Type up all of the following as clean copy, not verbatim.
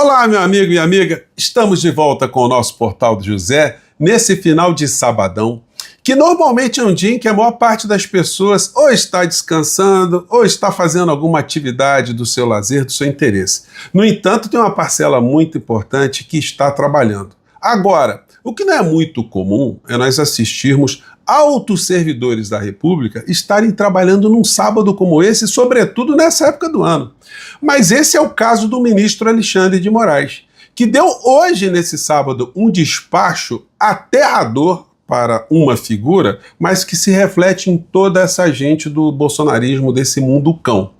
Olá, meu amigo e minha amiga, estamos de volta com o nosso Portal do José, nesse final de sabadão, que normalmente é um dia em que a maior parte das pessoas ou está descansando ou está fazendo alguma atividade do seu lazer, do seu interesse. No entanto, tem uma parcela muito importante que está trabalhando. Agora, o que não é muito comum é nós assistirmos altos servidores da República estarem trabalhando num sábado como esse, sobretudo nessa época do ano. Mas esse é o caso do ministro Alexandre de Moraes, que deu hoje, nesse sábado, um despacho aterrador para uma figura, mas que se reflete em toda essa gente do bolsonarismo, desse mundo cão.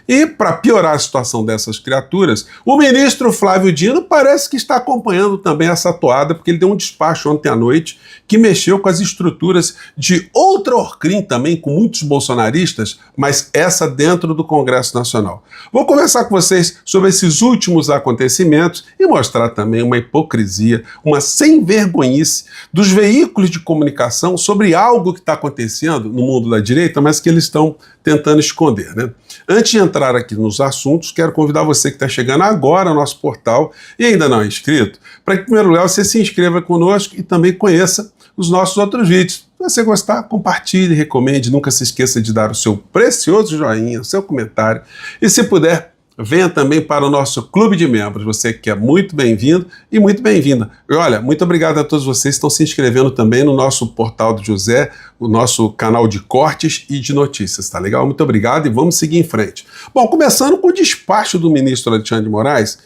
E, para piorar a situação dessas criaturas, o ministro Flávio Dino parece que está acompanhando também essa toada, porque ele deu um despacho ontem à noite que mexeu com as estruturas de outra Orcrim também, com muitos bolsonaristas, mas essa dentro do Congresso Nacional. Vou conversar com vocês sobre esses últimos acontecimentos e mostrar também uma hipocrisia, uma sem-vergonhice dos veículos de comunicação sobre algo que está acontecendo no mundo da direita, mas que eles estão tentando esconder, né? Antes de entrar aqui nos assuntos, quero convidar você que está chegando agora ao nosso portal e ainda não é inscrito, para que, em primeiro lugar, você se inscreva conosco e também conheça os nossos outros vídeos. Se você gostar, compartilhe, recomende, nunca se esqueça de dar o seu precioso joinha, o seu comentário e, se puder, venha também para o nosso clube de membros, você que é muito bem-vindo e muito bem-vinda. E olha, muito obrigado a todos vocês que estão se inscrevendo também no nosso Portal do José, o nosso canal de cortes e de notícias, tá legal? Muito obrigado e vamos seguir em frente. Bom, começando com o despacho do ministro Alexandre de Moraes,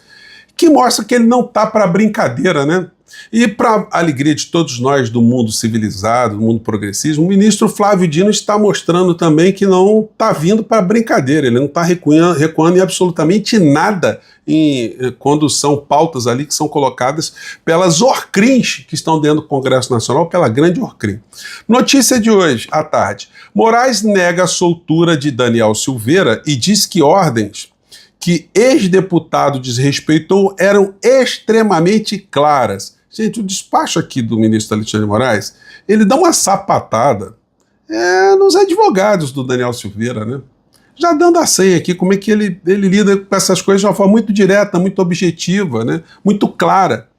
que mostra que ele não está para brincadeira, né? E para alegria de todos nós do mundo civilizado, do mundo progressista, o ministro Flávio Dino está mostrando também que não está vindo para brincadeira, ele não está recuando em absolutamente nada quando são pautas ali que são colocadas pelas Orcrins que estão dentro do Congresso Nacional, pela grande Orcrim. Notícia de hoje, à tarde. Moraes nega a soltura de Daniel Silveira e diz que ordens que ex-deputado desrespeitou eram extremamente claras. Gente, o despacho aqui do ministro Alexandre de Moraes, ele dá uma sapatada nos advogados do Daniel Silveira, né? Já dando a senha aqui, como é que ele lida com essas coisas de uma forma muito direta, muito objetiva, né? Muito clara.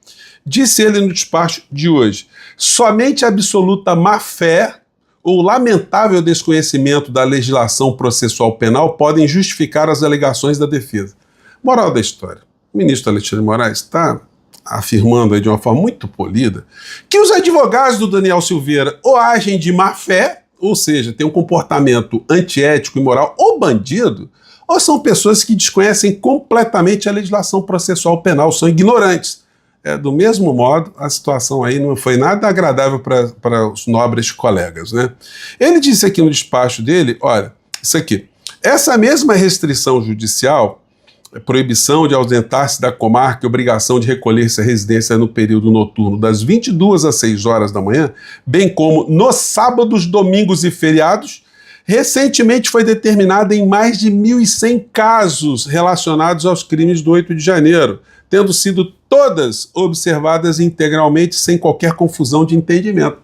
Disse ele no despacho de hoje, somente a absoluta má-fé ou lamentável desconhecimento da legislação processual penal podem justificar as alegações da defesa. Moral da história. O ministro Alexandre de Moraes está afirmando aí de uma forma muito polida que os advogados do Daniel Silveira ou agem de má fé, ou seja, têm um comportamento antiético, imoral ou bandido, ou são pessoas que desconhecem completamente a legislação processual penal, são ignorantes. Do mesmo modo, a situação aí não foi nada agradável para os nobres colegas, né? Ele disse aqui no despacho dele, olha, isso aqui, essa mesma restrição judicial, proibição de ausentar-se da comarca e obrigação de recolher-se à residência no período noturno das 22 às 6 horas da manhã, bem como nos sábados, domingos e feriados, recentemente foi determinada em mais de 1.100 casos relacionados aos crimes do 8 de janeiro, tendo sido todas observadas integralmente sem qualquer confusão de entendimento.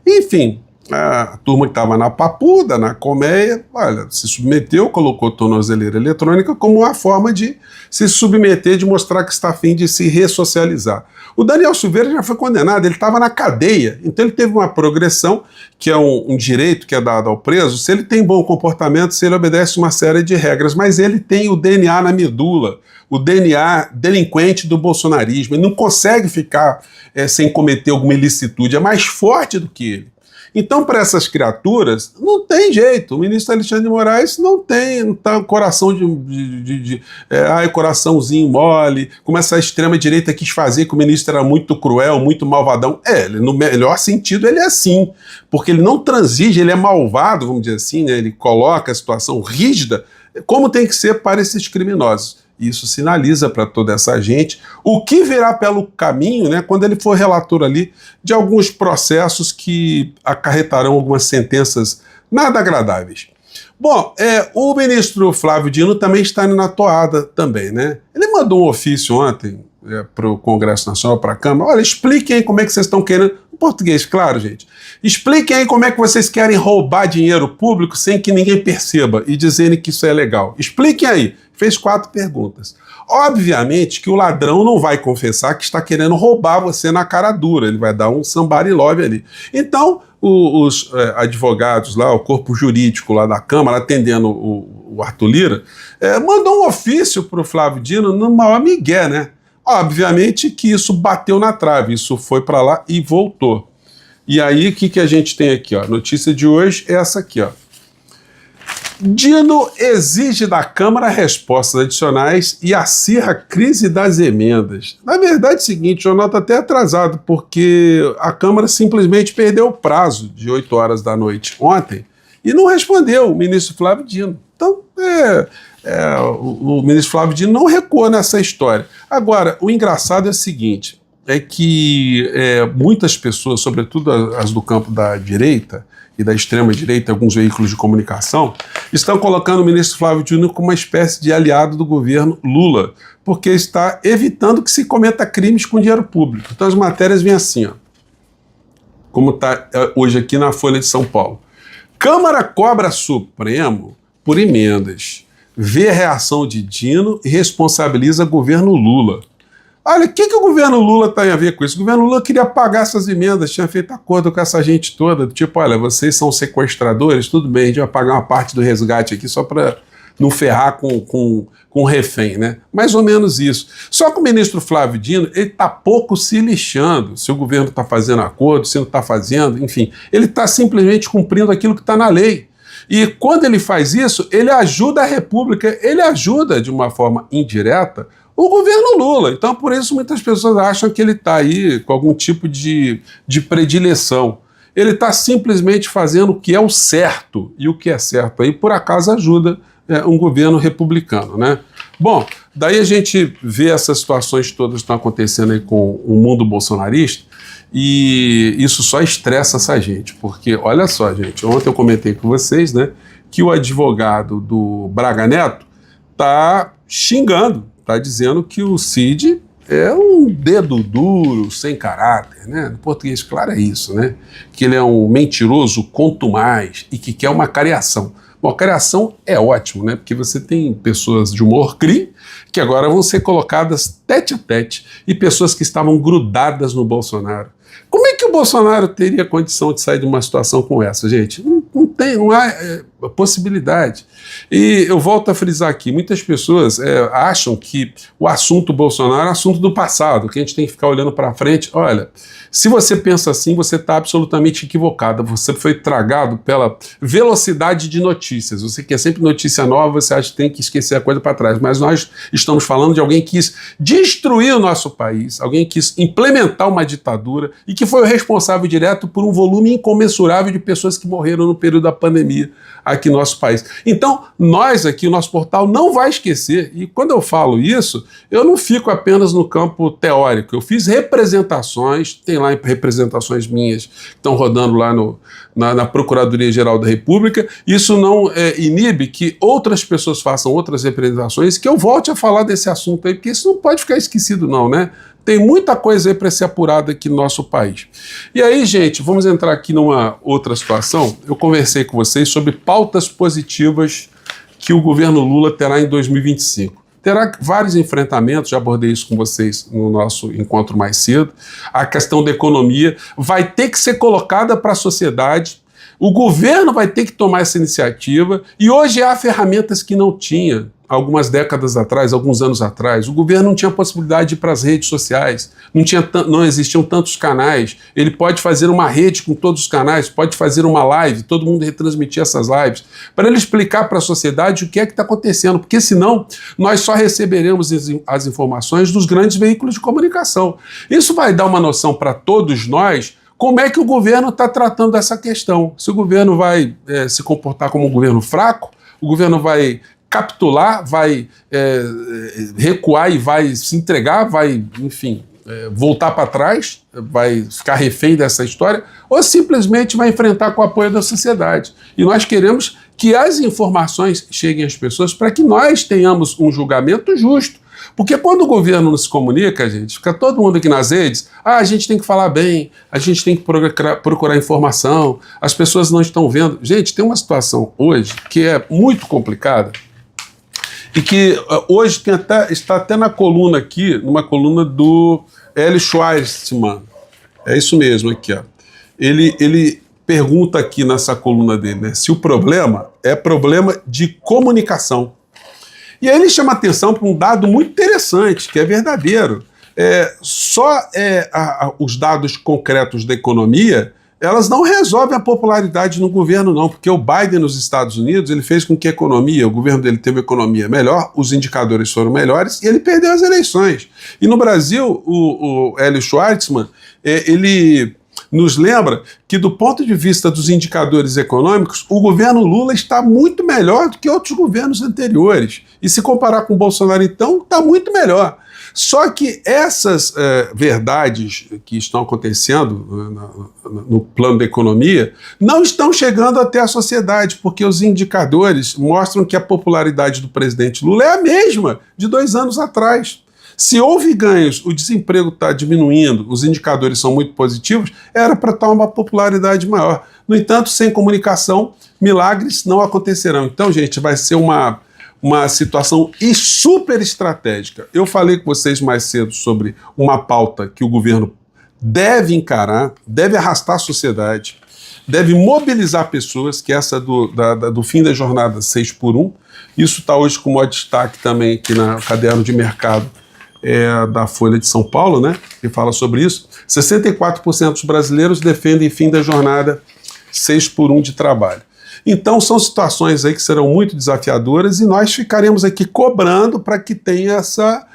Enfim, a turma que estava na papuda, na colmeia, olha, se submeteu, colocou tornozeleira eletrônica como uma forma de se submeter, de mostrar que está a fim de se ressocializar. O Daniel Silveira já foi condenado, ele estava na cadeia, então ele teve uma progressão, que é um direito que é dado ao preso, se ele tem bom comportamento, se ele obedece uma série de regras, mas ele tem o DNA na medula, o DNA delinquente do bolsonarismo, ele não consegue ficar sem cometer alguma ilicitude, é mais forte do que ele. Então, para essas criaturas, não tem jeito. O ministro Alexandre de Moraes não tá coração coraçãozinho mole, como essa extrema-direita quis fazer, que o ministro era muito cruel, muito malvadão. Ele, no melhor sentido, ele é assim, porque ele não transige, ele é malvado, vamos dizer assim, né? Ele coloca a situação rígida, como tem que ser para esses criminosos. Isso sinaliza para toda essa gente o que virá pelo caminho, né, quando ele for relator ali de alguns processos que acarretarão algumas sentenças nada agradáveis. Bom, o ministro Flávio Dino também está indo na toada também, né? Ele mandou um ofício ontem para o Congresso Nacional, para a Câmara. Olha, expliquem aí como é que vocês estão querendo, em português, claro, gente. Expliquem aí como é que vocês querem roubar dinheiro público sem que ninguém perceba e dizerem que isso é legal. Expliquem aí. fez 4 perguntas. Obviamente que o ladrão não vai confessar que está querendo roubar você na cara dura, ele vai dar um somebody love ali. Então, os advogados lá, o corpo jurídico lá da Câmara, atendendo o Arthur Lira, mandou um ofício para o Flávio Dino no maior migué, né? Obviamente que isso bateu na trave, isso foi para lá e voltou. E aí, o que a gente tem aqui? Ó? A notícia de hoje é essa aqui, ó. Dino exige da Câmara respostas adicionais e acirra a crise das emendas. Na verdade é o seguinte, o jornal está até atrasado, porque a Câmara simplesmente perdeu o prazo de 8 horas da noite ontem e não respondeu o ministro Flávio Dino. Então, o ministro Flávio Dino não recuou nessa história. Agora, o engraçado é o seguinte, é que muitas pessoas, sobretudo as do campo da direita e da extrema-direita, alguns veículos de comunicação, estão colocando o ministro Flávio Dino como uma espécie de aliado do governo Lula, porque está evitando que se cometa crimes com dinheiro público. Então as matérias vêm assim, ó, como está hoje aqui na Folha de São Paulo. Câmara cobra Supremo por emendas, vê a reação de Dino e responsabiliza governo Lula. Olha, o que o governo Lula tem a ver com isso? O governo Lula queria pagar essas emendas, tinha feito acordo com essa gente toda, tipo, olha, vocês são sequestradores, tudo bem, a gente vai pagar uma parte do resgate aqui só para não ferrar com refém, né? Mais ou menos isso. Só que o ministro Flávio Dino, ele está pouco se lixando se o governo está fazendo acordo, se não está fazendo, enfim. Ele está simplesmente cumprindo aquilo que está na lei. E quando ele faz isso, ele ajuda a República, ele ajuda de uma forma indireta o governo Lula. Então, por isso, muitas pessoas acham que ele está aí com algum tipo de predileção. Ele está simplesmente fazendo o que é o certo, e o que é certo aí, por acaso, ajuda um governo republicano, né? Bom, daí a gente vê essas situações todas que estão acontecendo aí com o mundo bolsonarista, e isso só estressa essa gente, porque, olha só, gente, ontem eu comentei com vocês, né, que o advogado do Braga Neto está xingando, está dizendo que o Cid é um dedo duro, sem caráter, né? No português, claro, é isso, né? Que ele é um mentiroso contumaz e que quer uma cariação. Bom, a cariação é ótimo, né? Porque você tem pessoas de humor cri que agora vão ser colocadas tete a tete e pessoas que estavam grudadas no Bolsonaro. Como é que o Bolsonaro teria condição de sair de uma situação como essa, gente? Não há possibilidade. E eu volto a frisar aqui, muitas pessoas acham que o assunto Bolsonaro é assunto do passado, que a gente tem que ficar olhando para frente. Olha, se você pensa assim, você está absolutamente equivocado. Você foi tragado pela velocidade de notícias. Você quer sempre notícia nova, você acha que tem que esquecer a coisa para trás. Mas nós estamos falando de alguém que quis destruir o nosso país, alguém que quis implementar uma ditadura e que foi o responsável direto por um volume incomensurável de pessoas que morreram no período da pandemia aqui no nosso país. Então, nós aqui, o nosso portal não vai esquecer, e quando eu falo isso, eu não fico apenas no campo teórico, eu fiz representações, tem lá representações minhas que estão rodando lá na Procuradoria-Geral da República, isso não inibe que outras pessoas façam outras representações, que eu volte a falar desse assunto aí, porque isso não pode ficar esquecido não, né? Tem muita coisa aí para ser apurada aqui no nosso país. E aí, gente, vamos entrar aqui numa outra situação. Eu conversei com vocês sobre pautas positivas que o governo Lula terá em 2025. Terá vários enfrentamentos, já abordei isso com vocês no nosso encontro mais cedo. A questão da economia vai ter que ser colocada para a sociedade. O governo vai ter que tomar essa iniciativa e hoje há ferramentas que não tinha algumas décadas atrás, alguns anos atrás. O governo não tinha possibilidade de ir para as redes sociais, não existiam tantos canais. Ele pode fazer uma rede com todos os canais, pode fazer uma live, todo mundo retransmitir essas lives, para ele explicar para a sociedade o que é que está acontecendo, porque senão nós só receberemos as informações dos grandes veículos de comunicação. Isso vai dar uma noção para todos nós como é que o governo está tratando essa questão. Se o governo vai se comportar como um governo fraco, o governo vai capitular, vai recuar e vai se entregar, vai, enfim, voltar para trás, vai ficar refém dessa história, ou simplesmente vai enfrentar com o apoio da sociedade. E nós queremos que as informações cheguem às pessoas para que nós tenhamos um julgamento justo. Porque quando o governo não se comunica, gente, fica todo mundo aqui nas redes, a gente tem que falar bem, a gente tem que procurar informação, as pessoas não estão vendo. Gente, tem uma situação hoje que é muito complicada, e que hoje está até na coluna aqui, numa coluna do Hélio Schwartzman. É isso mesmo aqui, ó. Ele pergunta aqui nessa coluna dele, né, se o problema é problema de comunicação. E aí ele chama atenção para um dado muito interessante, que é verdadeiro. Os dados concretos da economia, elas não resolvem a popularidade no governo, não, porque o Biden nos Estados Unidos, ele fez com que o governo dele teve uma economia melhor, os indicadores foram melhores e ele perdeu as eleições. E no Brasil, o Hélio Schwartzman, ele nos lembra que, do ponto de vista dos indicadores econômicos, o governo Lula está muito melhor do que outros governos anteriores. E se comparar com o Bolsonaro, então, está muito melhor. Só que essas verdades que estão acontecendo no plano da economia não estão chegando até a sociedade, porque os indicadores mostram que a popularidade do presidente Lula é a mesma de 2 anos atrás. Se houve ganhos, o desemprego está diminuindo, os indicadores são muito positivos, era para estar uma popularidade maior. No entanto, sem comunicação, milagres não acontecerão. Então, gente, vai ser uma situação super estratégica. Eu falei com vocês mais cedo sobre uma pauta que o governo deve encarar, deve arrastar a sociedade, deve mobilizar pessoas, que é essa do fim da jornada 6x1. Isso está hoje com o maior destaque também aqui no caderno de mercado da Folha de São Paulo, né, que fala sobre isso. 64% dos brasileiros defendem fim da jornada 6x1 de trabalho. Então são situações aí que serão muito desafiadoras e nós ficaremos aqui cobrando para que tenha essa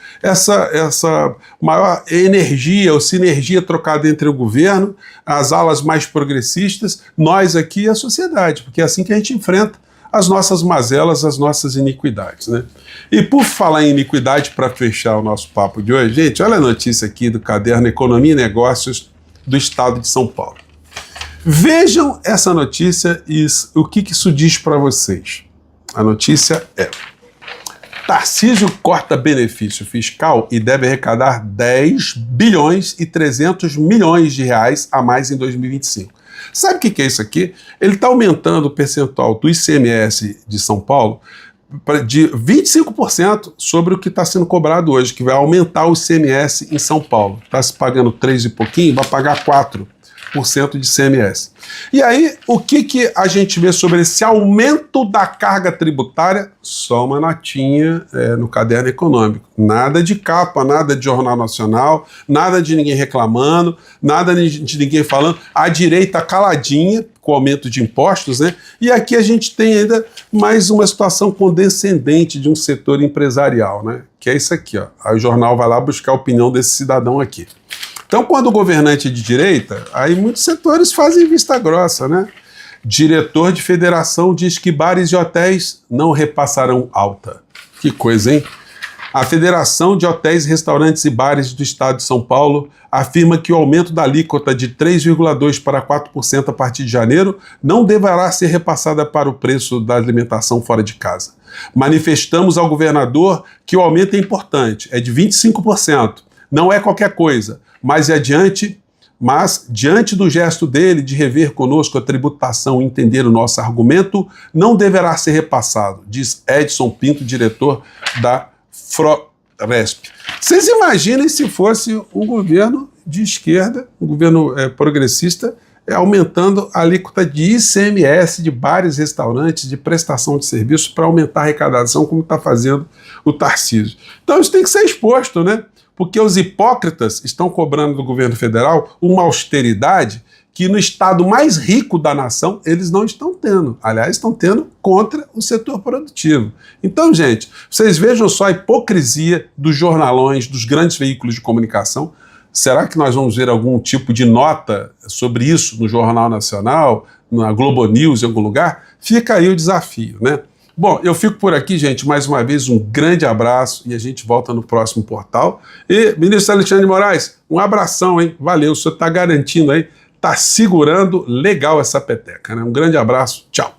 maior energia ou sinergia trocada entre o governo, as alas mais progressistas, nós aqui e a sociedade, porque é assim que a gente enfrenta as nossas mazelas, as nossas iniquidades, né? E por falar em iniquidade, para fechar o nosso papo de hoje, gente, olha a notícia aqui do caderno Economia e Negócios do Estado de São Paulo. Vejam essa notícia e o que isso diz para vocês. A notícia é: Tarcísio corta benefício fiscal e deve arrecadar 10 bilhões e 300 milhões de reais a mais em 2025. Sabe o que é isso aqui? Ele está aumentando o percentual do ICMS de São Paulo de 25% sobre o que está sendo cobrado hoje, que vai aumentar o ICMS em São Paulo. Está se pagando 3 e pouquinho, vai pagar 4% de ICMS. E aí, o que a gente vê sobre esse aumento da carga tributária? Só uma notinha no caderno econômico. Nada de capa, nada de Jornal Nacional, nada de ninguém reclamando, nada de ninguém falando. A direita caladinha, com o aumento de impostos, né? E aqui a gente tem ainda mais uma situação condescendente de um setor empresarial, né? Que é isso aqui, ó. Aí o jornal vai lá buscar a opinião desse cidadão aqui. Então, quando o governante é de direita, aí muitos setores fazem vista grossa, né? Diretor de federação diz que bares e hotéis não repassarão alta. Que coisa, hein? A Federação de Hotéis, Restaurantes e Bares do Estado de São Paulo afirma que o aumento da alíquota de 3,2% para 4% a partir de janeiro não deverá ser repassada para o preço da alimentação fora de casa. Manifestamos ao governador que o aumento é importante, é de 25%, não é qualquer coisa, mas diante do gesto dele de rever conosco a tributação e entender o nosso argumento, não deverá ser repassado, diz Edson Pinto, diretor da Froresp. Vocês imaginem se fosse um governo de esquerda, um governo progressista, aumentando a alíquota de ICMS de bares, restaurantes, de prestação de serviços para aumentar a arrecadação, como está fazendo o Tarcísio. Então isso tem que ser exposto, né? Porque os hipócritas estão cobrando do governo federal uma austeridade que no estado mais rico da nação eles não estão tendo. Aliás, estão tendo contra o setor produtivo. Então, gente, vocês vejam só a hipocrisia dos jornalões, dos grandes veículos de comunicação. Será que nós vamos ver algum tipo de nota sobre isso no Jornal Nacional, na Globo News, em algum lugar? Fica aí o desafio, né? Bom, eu fico por aqui, gente. Mais uma vez, um grande abraço e a gente volta no próximo portal. E, ministro Alexandre de Moraes, um abração, hein? Valeu, o senhor está garantindo aí, está segurando legal essa peteca, né? Um grande abraço, tchau.